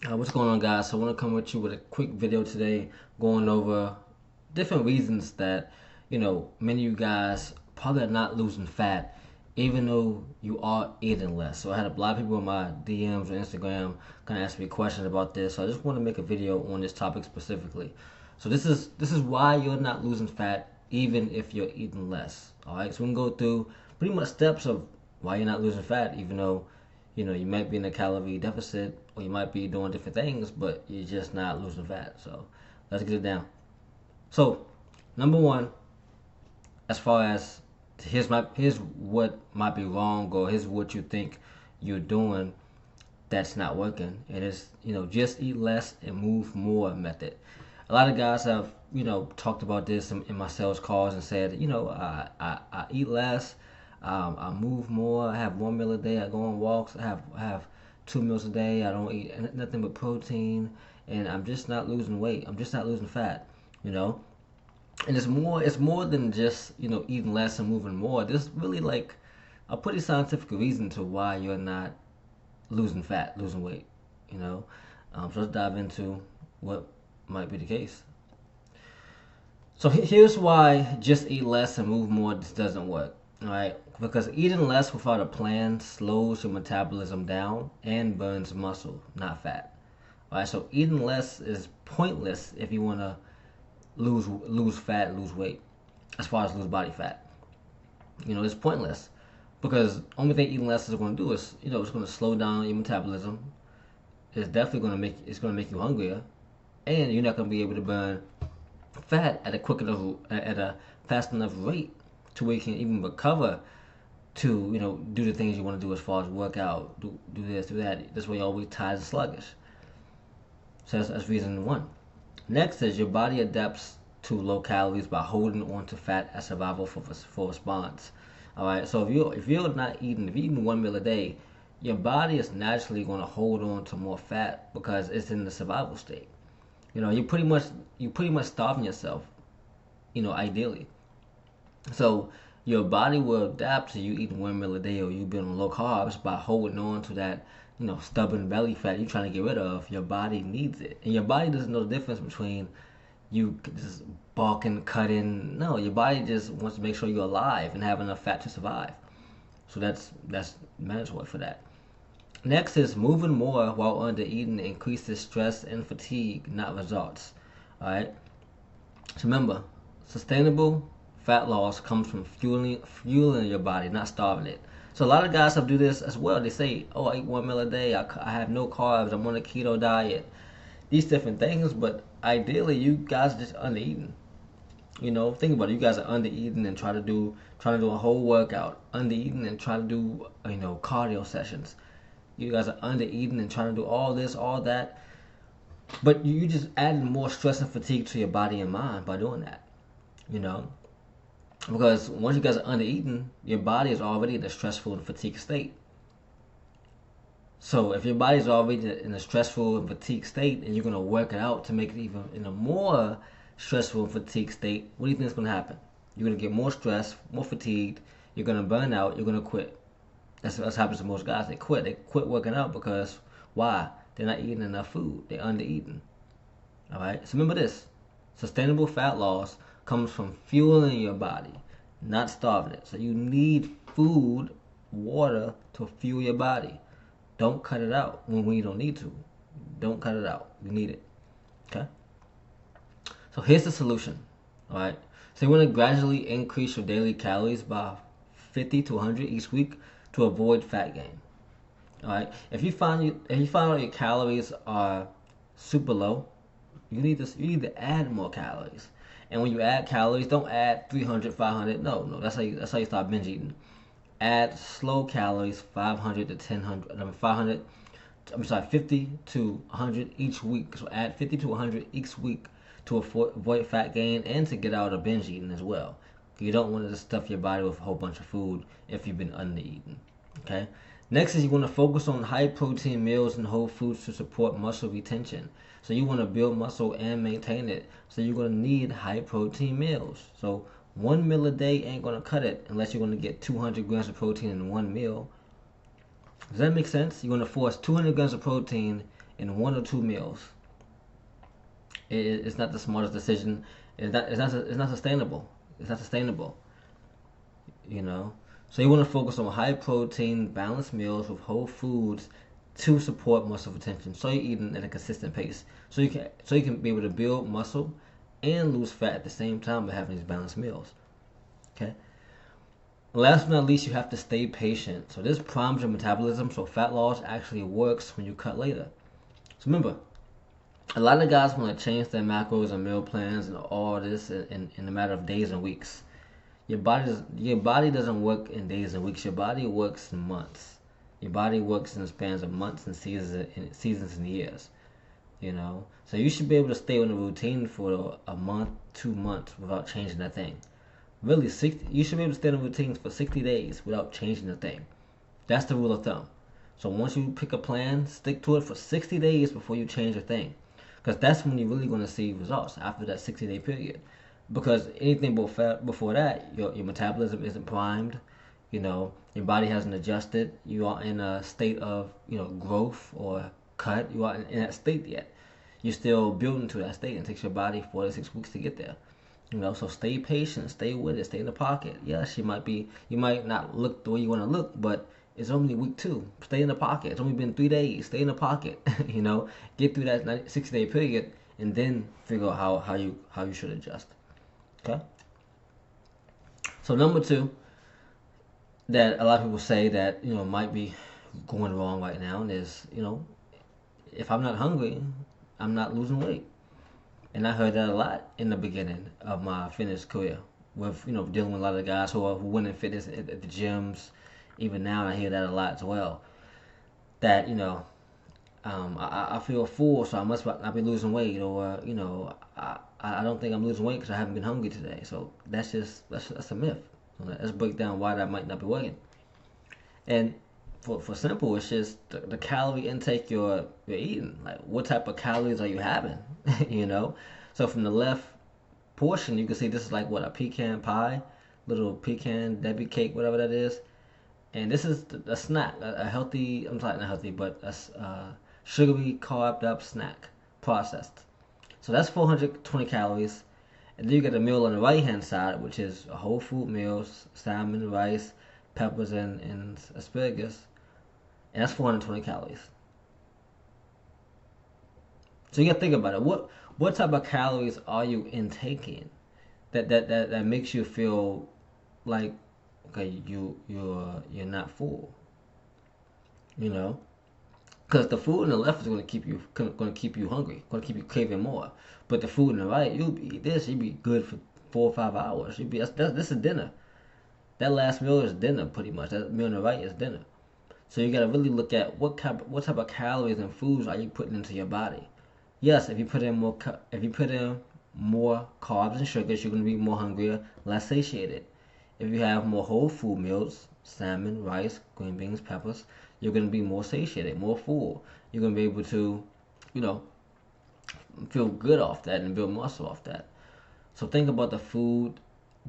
What's going on, guys? So I want to come with you with a quick video today going over different reasons that, many of you guys probably are not losing fat even though you are eating less. So I had a lot of people in my DMs or Instagram kind of ask me questions about this. So I just want to make a video on this topic specifically. So this is why you're not losing fat even if you're eating less. All right. So we can go through pretty much steps of why you're not losing fat even though you might be in a calorie deficit or you might be doing different things, but you're just not losing fat. So let's get it down. So number one, as far as here's what might be wrong or here's what you think you're doing that's not working. It is, just eat less and move more method. A lot of guys have, talked about this in my sales calls and said, I eat less, I move more, I have 1 meal a day, I go on walks, I have 2 meals a day, I don't eat nothing but protein, and I'm just not losing weight. I'm just not losing fat, you know. And it's more than just eating less and moving more. There's really like a pretty scientific reason to why you're not losing fat, losing weight. You know, so let's dive into what might be the case. So here's why just eat less and move more just doesn't work. All right, because eating less without a plan slows your metabolism down and burns muscle, not fat. All right, so eating less is pointless if you want to lose fat, lose weight, as far as lose body fat. It's pointless because only thing eating less is going to do is it's going to slow down your metabolism. It's definitely going to make you hungrier, and you're not going to be able to burn fat at a fast enough rate to where you can even recover to do the things you want to do as far as work out, do this, do that. That's why you're always tired and sluggish. So that's reason one. Next is your body adapts to low calories by holding on to fat as survival for response. All right. So if you're eating 1 meal a day, your body is naturally going to hold on to more fat because it's in the survival state. You pretty much starving yourself. Ideally. So your body will adapt to you eating 1 meal a day or you being on low carbs by holding on to that stubborn belly fat you're trying to get rid of. Your body needs it, and your body doesn't know the difference between you just bulking, cutting. No, your body just wants to make sure you're alive and have enough fat to survive. So that's mandatory for that. Next is moving more while under eating increases stress and fatigue, not results. All right. So remember, sustainable fat loss comes from fueling your body, not starving it. So a lot of guys have do this as well. They say, "Oh, I eat 1 meal a day. I have no carbs. I'm on a keto diet." These different things, but ideally, you guys are just under eating. Think about it. You guys are under eating and trying to do a whole workout. Under eating and trying to do cardio sessions. You guys are under eating and trying to do all this, all that. But you just adding more stress and fatigue to your body and mind by doing that. You know, because once you guys are under eating, your body is already in a stressful and fatigued state. So if your body's already in a stressful and fatigued state, and you're gonna work it out to make it even in a more stressful and fatigued state, what do you think is gonna happen? You're gonna get more stressed, more fatigued. You're gonna burn out. You're gonna quit. That's what happens to most guys. They quit. They quit working out because why? They're not eating enough food. They're under eating. All right. So remember this: sustainable fat loss comes from fueling your body, not starving it. So you need food, water to fuel your body. Don't cut it out when you don't need to. Don't cut it out. You need it. Okay. So here's the solution. All right. So you want to gradually increase your daily calories by 50 to 100 each week to avoid fat gain. All right. If you find out your calories are super low, you need to add more calories. And when you add calories, don't add 300, 500. No. That's how you start binge eating. Add slow calories, 500 to 1000, 500. I'm sorry, 50 to 100 each week. So add 50 to 100 each week to avoid fat gain and to get out of binge eating as well. You don't want to stuff your body with a whole bunch of food if you've been under eating. Okay. Next is you want to focus on high protein meals and whole foods to support muscle retention. So you want to build muscle and maintain it. So you're going to need high protein meals. So 1 meal a day ain't going to cut it unless you're going to get 200 grams of protein in 1 meal. Does that make sense? You're going to force 200 grams of protein in 1 or 2 meals. It's not the smartest decision. It's not sustainable. It's not sustainable. You know. So you want to focus on high protein, balanced meals with whole foods to support muscle retention. So you're eating at a consistent pace. So you can be able to build muscle and lose fat at the same time by having these balanced meals. Okay. Last but not least, you have to stay patient. So this primes your metabolism, so fat loss actually works when you cut later. So remember, a lot of guys want to change their macros and meal plans and all this in a matter of days and weeks. Your body doesn't work in days and weeks. Your body works in months. Your body works in the spans of months and seasons and years. You know, so you should be able to stay on a routine for a month, 2 months without changing a thing. Really, you should be able to stay on a routine for 60 days without changing a thing. That's the rule of thumb. So once you pick a plan, stick to it for 60 days before you change a thing. Because that's when you're really going to see results after that 60-day period. Because anything before that, your metabolism isn't primed. You know, your body hasn't adjusted. You are in a state of, growth or cut. You aren't in that state yet. You're still building to that state. It takes your body 4 to 6 weeks to get there. So stay patient, stay with it, stay in the pocket. Yes, you might not look the way you want to look, but it's only week 2. Stay in the pocket. It's only been 3 days. Stay in the pocket. Get through that 60-day period, and then figure out how you should adjust. Okay. So number 2, that a lot of people say that might be going wrong right now is if I'm not hungry, I'm not losing weight. And I heard that a lot in the beginning of my fitness career, with dealing with a lot of guys who win in fitness at the gyms. Even now, I hear that a lot as well. That I feel full, so I must not be losing weight, or I don't think I'm losing weight because I haven't been hungry today. So that's a myth. So let's break down why that might not be working. And for simple, it's just the calorie intake you're eating. Like, what type of calories are you having? So from the left portion, you can see this is like what, a pecan pie, little pecan Debbie cake, whatever that is. And this is a snack, a healthy, I'm sorry, not healthy, but a sugary, carved up snack, processed. So that's 420 calories. And then you get a meal on the right hand side, which is a whole food meal, salmon, rice, peppers, and asparagus. And that's 420 calories. So you gotta think about it. What type of calories are you intaking that makes you feel like, okay, you're not full? Because the food on the left is gonna keep you hungry, gonna keep you craving more. But the food on the right, you'll be good for 4 or 5 hours. This is dinner. That last meal is dinner, pretty much. That meal on the right is dinner. So you gotta really look at what type of calories and foods are you putting into your body. Yes, if you put in more carbs and sugars, you're gonna be more hungrier, less satiated. If you have more whole food meals, salmon, rice, green beans, peppers, you're gonna be more satiated, more full. You're gonna be able to, feel good off that and build muscle off that. So think about the food.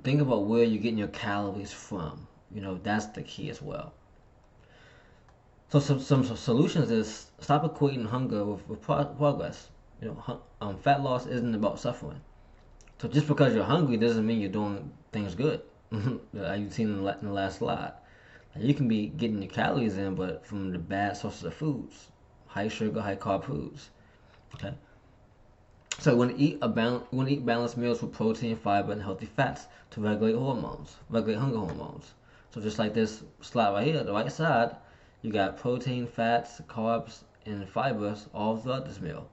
Think about where you're getting your calories from. That's the key as well. So some solutions is stop equating hunger with progress. Fat loss isn't about suffering. So just because you're hungry doesn't mean you're doing things good. Like you've seen in the last slide. You can be getting your calories in, but from the bad sources of foods, high sugar, high carb foods. Okay. So you want to eat balanced meals with protein, fiber, and healthy fats to regulate hunger hormones. So just like this slide right here, the right side, you got protein, fats, carbs, and fibers all throughout this meal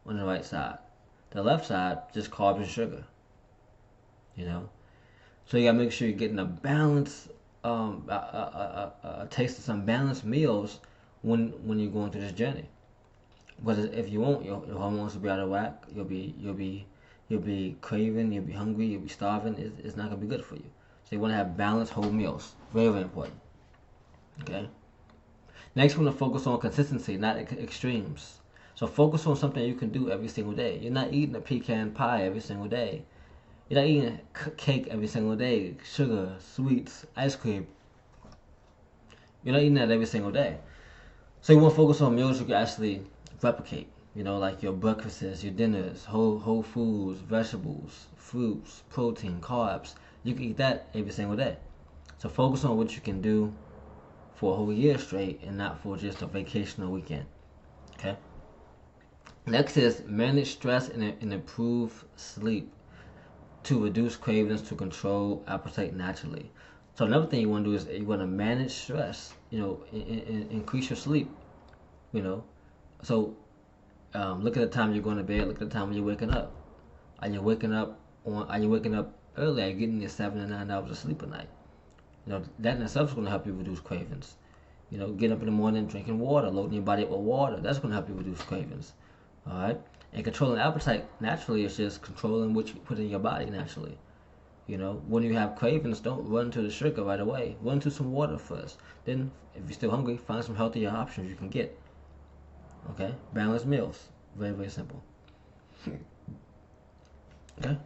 on the right side. The left side, just carbs and sugar. So you gotta make sure you're getting a balance, a taste of some balanced meals when you're going through this journey. Because if you won't, your hormones will be out of whack. You'll be craving. You'll be hungry. You'll be starving. It's not gonna be good for you. So you want to have balanced whole meals. Very, very important. Okay. Next, we want to focus on consistency, not extremes. So focus on something you can do every single day. You're not eating a pecan pie every single day. You're not eating cake every single day. Sugar, sweets, ice cream. You're not eating that every single day. So you want to focus on meals you can actually replicate. Like your breakfasts, your dinners, whole foods, vegetables, fruits, protein, carbs. You can eat that every single day. So focus on what you can do for a whole year straight and not for just a vacation or weekend. Okay. Next is manage stress and improve sleep to reduce cravings to control appetite naturally. So another thing you want to do is you want to manage stress. Increase your sleep. You know, so look at the time you're going to bed. Look at the time when you're waking up. Are you waking up early? Are you getting your 7 to 9 hours of sleep a night? That in itself is going to help you reduce cravings. Getting up in the morning, drinking water, loading your body up with water. That's going to help you reduce cravings. All right, and controlling appetite naturally is just controlling what you put in your body naturally. When you have cravings, don't run to the sugar right away. Run to some water first. Then, if you're still hungry, find some healthier options you can get. Okay, balanced meals, very very simple. Okay.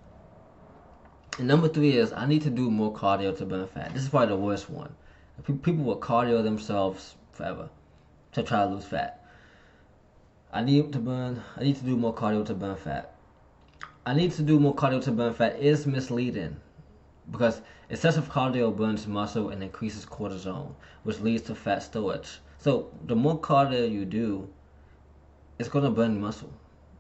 And number 3 is I need to do more cardio to burn fat. This is probably the worst one. People will cardio themselves forever to try to lose fat. I need to do more cardio to burn fat. I need to do more cardio to burn fat is misleading because excessive cardio burns muscle and increases cortisol, which leads to fat storage. So the more cardio you do, it's going to burn muscle,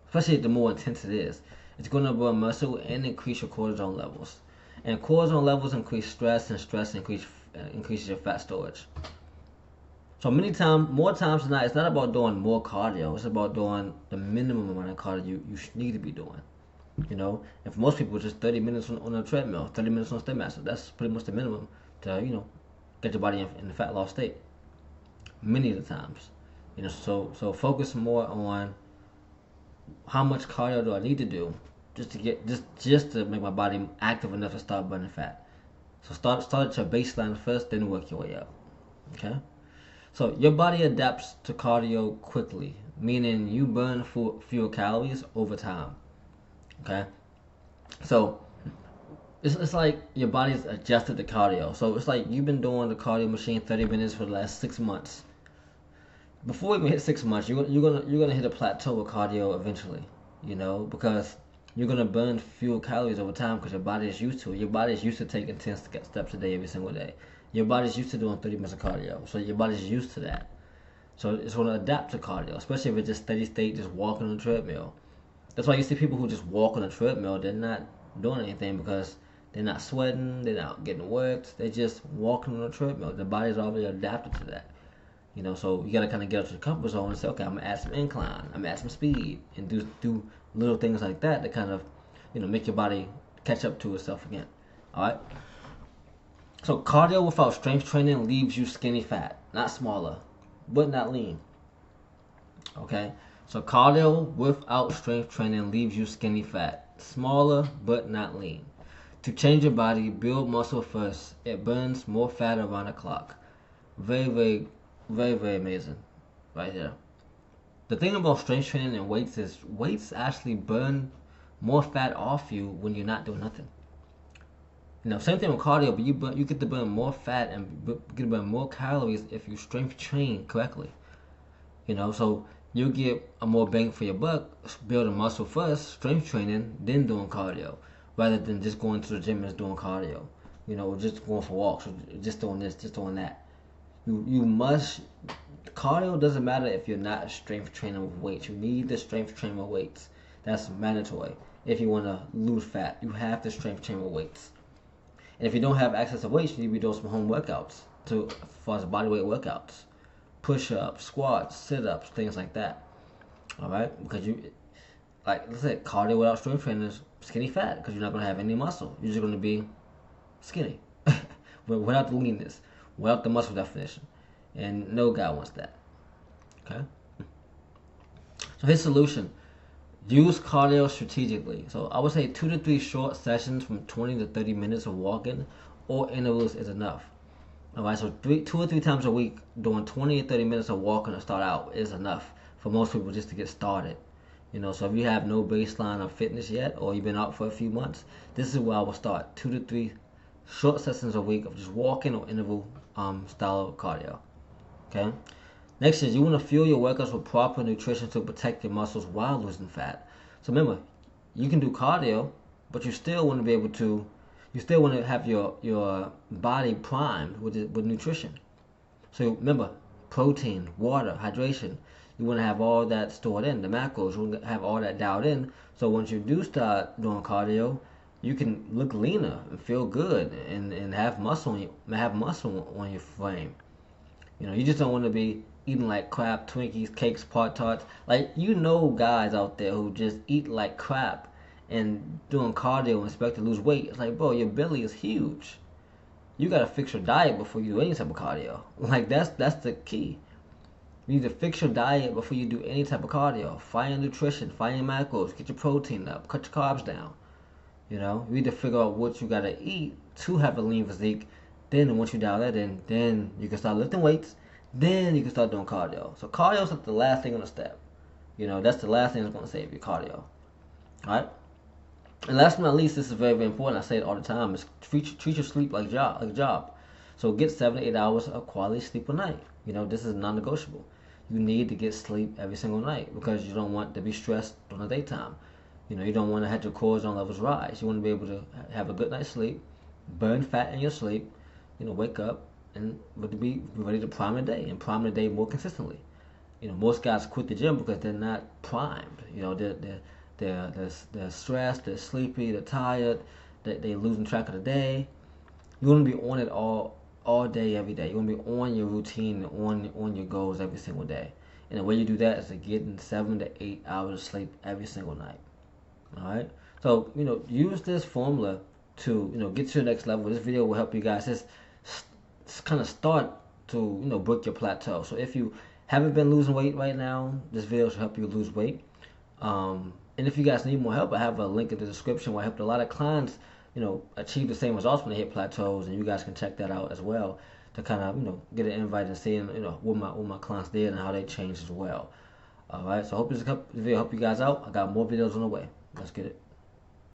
especially the more intense it is. It's going to burn muscle and increase your cortisol levels. And cortisol levels increase stress, and stress increases your fat storage. So more times than not, it's not about doing more cardio. It's about doing the minimum amount of cardio you need to be doing. And for most people, just 30 minutes on a treadmill, 30 minutes on Stairmaster. That's pretty much the minimum to, get your body in the fat loss state. Many of the times. So focus more on how much cardio do I need to do just to make my body active enough to start burning fat. So start at your baseline first, then work your way up. Okay? So your body adapts to cardio quickly, meaning you burn fewer calories over time. Okay? So it's like your body's adjusted to cardio. So it's like you've been doing the cardio machine 30 minutes for the last 6 months. Before we even hit 6 months, you're gonna hit a plateau of cardio eventually. Because you're gonna burn fewer calories over time because your body is used to it. Your body is used to taking 10 steps a day every single day. Your body's used to doing 30 minutes of cardio, so your body's used to that. So it's gonna adapt to cardio, especially if it's just steady state, just walking on a treadmill. That's why you see people who just walk on a treadmill. They're not doing anything because they're not sweating, they're not getting worked. They're just walking on a treadmill. The body's already adapted to that. So you gotta kind of get out to the comfort zone and say, okay, I'm gonna add some incline, I'm gonna add some speed, and do little things like that to kind of, make your body catch up to itself again. All right. So cardio without strength training leaves you skinny fat, not smaller, but not lean. Okay. So cardio without strength training leaves you skinny fat, smaller but not lean. To change your body, build muscle first. It burns more fat around the clock. Very, very, very, very amazing right here. The thing about strength training and weights is weights actually burn more fat off you when you're not doing nothing. Same thing with cardio, but you get to burn more fat and get to burn more calories if you strength train correctly. So you get a more bang for your buck building muscle first, strength training, then doing cardio, rather than just going to the gym and doing cardio. Or just going for walks, or just doing this, just doing that. You must. Cardio doesn't matter if you're not a strength trainer with weights. You need the strength trainer with weights. That's mandatory. If you want to lose fat, you have to strength train with weights. And if you don't have access to weights, you need to be doing some home workouts as far as bodyweight workouts, push-ups, squats, sit-ups, things like that. All right, because let's say cardio without strength training is skinny fat because you're not going to have any muscle. You're just going to be skinny, without the leanness, without the muscle definition. And no guy wants that. Okay? So his solution, use cardio strategically. So I would say 2 to 3 short sessions from 20 to 30 minutes of walking or intervals is enough. Alright, so 2 or 3 times a week doing 20 or 30 minutes of walking to start out is enough for most people just to get started. So if you have no baseline of fitness yet or you've been out for a few months, this is where I will start. 2 to 3 short sessions a week of just walking or interval style of cardio. Okay. Next is you want to fuel your workouts with proper nutrition to protect your muscles while losing fat. So remember, you can do cardio, but you still want to be able to, you still want to have your body primed with nutrition. So remember, protein, water, hydration. You want to have all that stored in, the macros. You want to have all that dialed in. So once you do start doing cardio, you can look leaner and feel good and have muscle on your frame. You just don't want to be eating like crap, Twinkies, cakes, Pop Tarts. Like, guys out there who just eat like crap and doing cardio and expect to lose weight. It's like, bro, your belly is huge. You gotta fix your diet before you do any type of cardio. Like, that's the key. You need to fix your diet before you do any type of cardio. Find your nutrition, find your macros, get your protein up, cut your carbs down. You need to figure out what you gotta eat to have a lean physique. Then once you dial that in, then you can start lifting weights. Then you can start doing cardio. So cardio is the last thing on the step. That's the last thing that's gonna save you, cardio. Alright? And last but not least, this is very, very important. I say it all the time. Is treat your sleep like a job. So get 7 to 8 hours of quality sleep a night. This is non-negotiable. You need to get sleep every single night because you don't want to be stressed during the daytime. You don't want to have your cortisol levels rise. You want to be able to have a good night's sleep, burn fat in your sleep, wake up and be ready to prime the day and prime the day more consistently. Most guys quit the gym because they're not primed. They're stressed, they're sleepy, they're tired, they're losing track of the day. You want to be on it all day, every day. You want to be on your routine, on your goals every single day. And the way you do that is to getting 7 to 8 hours of sleep every single night. All right. So use this formula to get to the next level. This video will help you guys just kind of start to break your plateau. So if you haven't been losing weight right now, this video should help you lose weight. And if you guys need more help, I have a link in the description where I helped a lot of clients, achieve the same results when they hit plateaus, and you guys can check that out as well to kind of, get an invite and seeing, what my clients did and how they changed as well. All right, so I hope this video helped you guys out. I got more videos on the way. Let's get it.